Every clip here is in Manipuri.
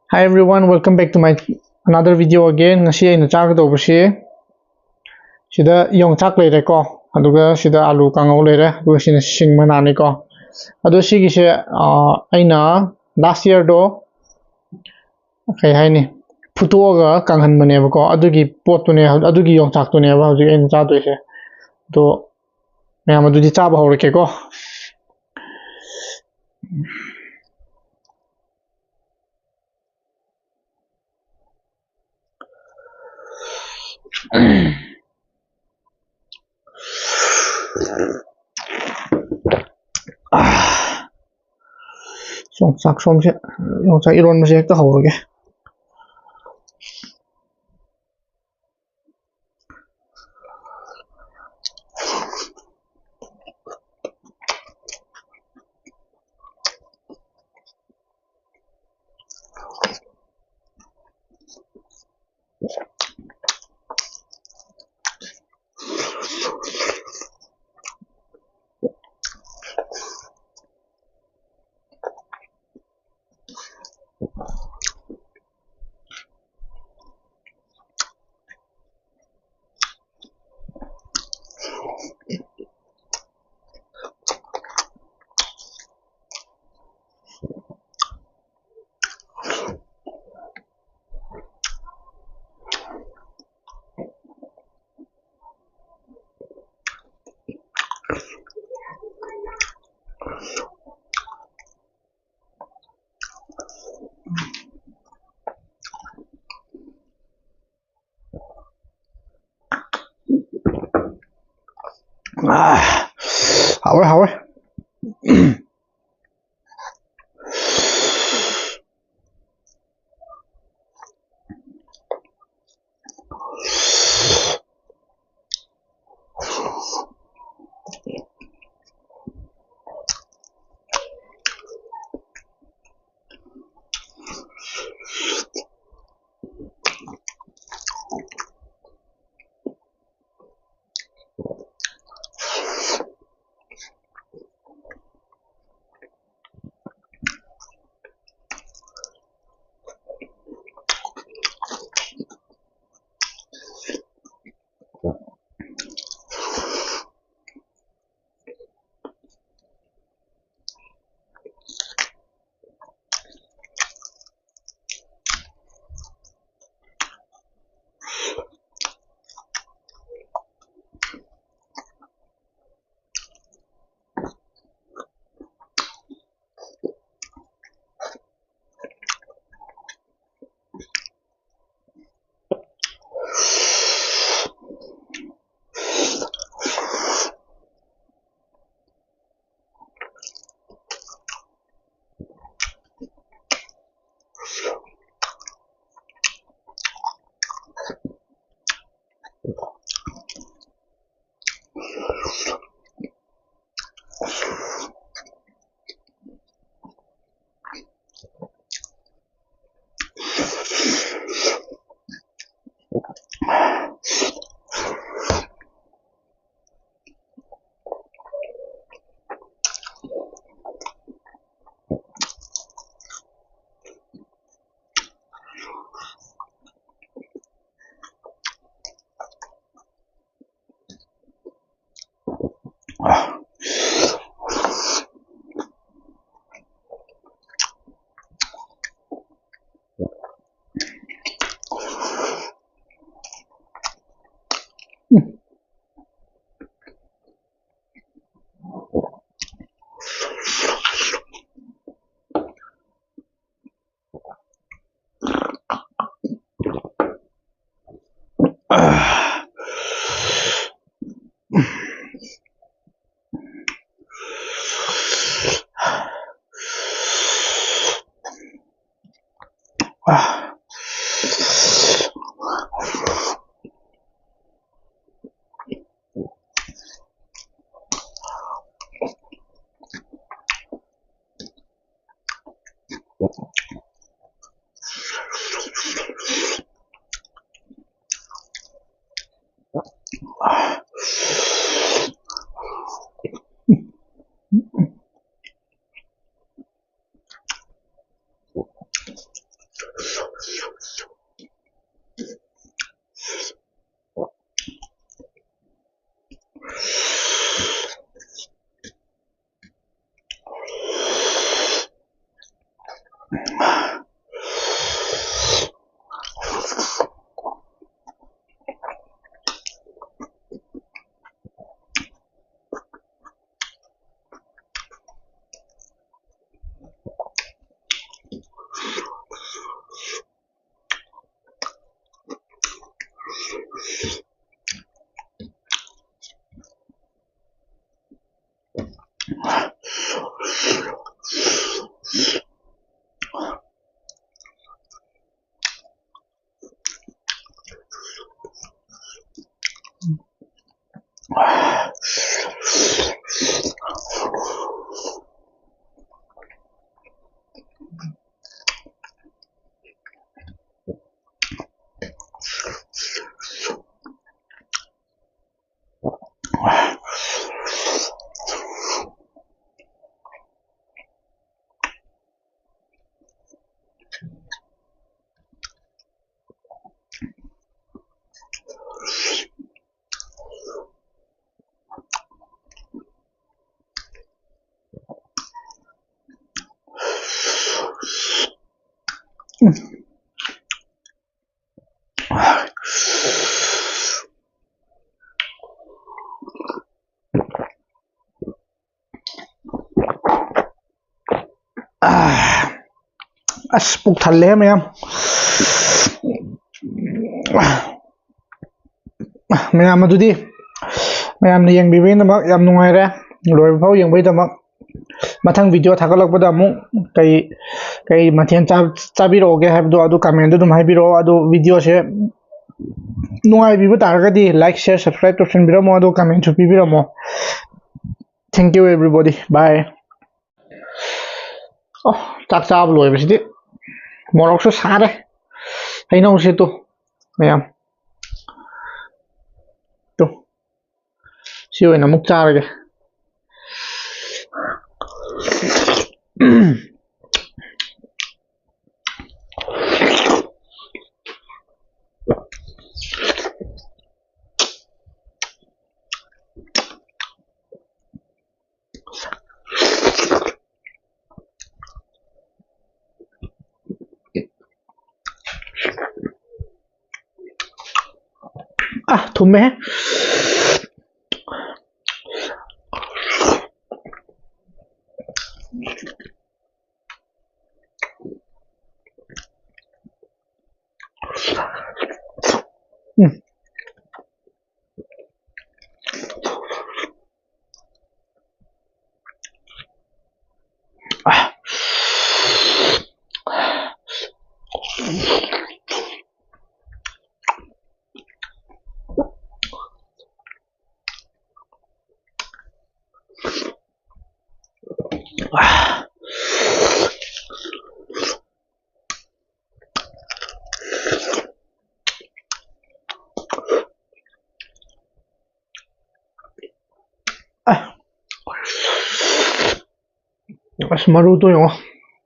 Hi everyone, welcome back to my another video again. Ngasi aina chagdobasi sida yongchak leire ko aduga sida alu kangau leire aduga sina sing manani ko adu sigi se aina last year do kai haini phutoga kanghan mane ba ko adugi pot to ne adugi yongchak to ne ba hoji aina cha doise to mayam adudi chaba horike ko yongchak somse yongchak iron mase ekta horige hawe ꯑꯁ ꯄꯨꯛ ꯊꯜꯂꯦ ꯃꯌꯥꯝ ꯃꯌꯥꯝ ꯑꯗꯨꯗꯤ ꯃꯌꯥꯝꯅ ꯌꯦꯡꯕꯤꯕꯒꯤꯗꯃꯛ ꯌꯥꯝ ꯅꯨꯡꯉꯥꯏꯔꯦ ꯂꯣꯏꯕ ꯐꯥꯎ ꯌꯦꯡꯕꯒꯤꯗꯃꯛ ꯃꯊꯪ ꯚꯤꯗꯤꯑꯣ ꯊꯥꯒꯠꯂꯛꯄꯗ ꯑꯃꯨꯛ ꯀꯩ ꯃꯊꯦꯜ ꯆꯥꯕꯤꯔꯛꯑꯣꯒꯦ ꯍꯥꯏꯕꯗꯣ ꯑꯗꯨ ꯀꯃꯦꯟꯗ ꯑꯗꯨꯝ ꯍꯥꯏꯕꯤꯔꯛꯑꯣ ꯑꯗꯨ ꯚꯤꯗꯤꯑꯣꯁꯦ ꯅꯨꯡꯉꯥꯏꯕꯤꯕ ꯇꯥꯔꯒꯗꯤ ꯂꯥꯏꯛ ꯁꯤꯌꯔ ꯁꯕꯁꯀ꯭ꯔꯥꯏꯕ ꯇꯧꯁꯟꯕꯤꯔꯝꯃꯣ ꯑꯗꯨ ꯀꯃꯦꯟꯁꯨ ꯄꯤꯕꯤꯔꯝꯃꯣ ꯊꯦꯡꯛ ꯌꯨ ꯑꯦꯚ꯭ꯔꯤꯕꯣꯗꯤ ꯕꯥꯏ ꯆꯥꯛ ꯆꯥꯕ ꯂꯣꯏꯕꯁꯤꯗꯤ ꯃꯣꯔꯣꯛꯁꯨ ꯁꯥꯔꯦ ꯍꯩꯅꯧꯁꯦ ꯇꯨ ꯃꯌꯥꯝ ꯇꯨ ꯁꯤ ꯑꯣꯏꯅ ꯑꯃꯨꯛ ꯆꯥꯔꯒꯦ थुम्मे बस मरु तो यो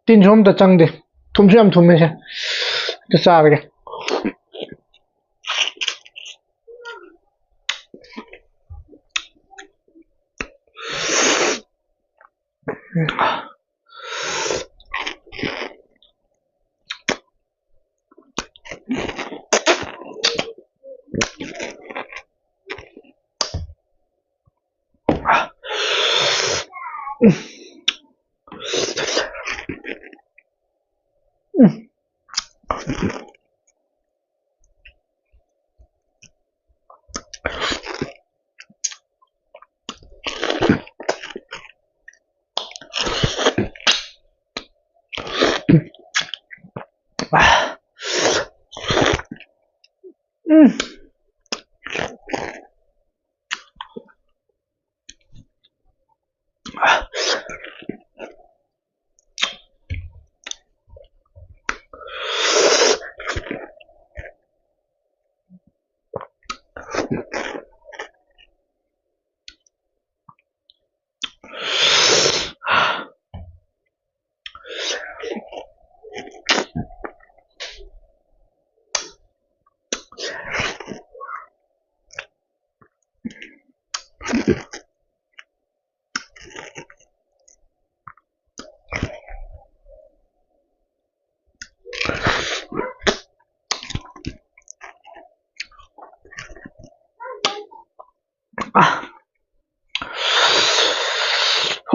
300 अमता चंगदे थुमसु याम थुमे से तो चारगे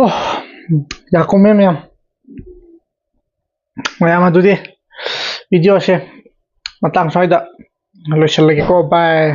Oh, ya come mày mà đi video xem mà tăng xoay đó lo sẽ lấy cái cô bài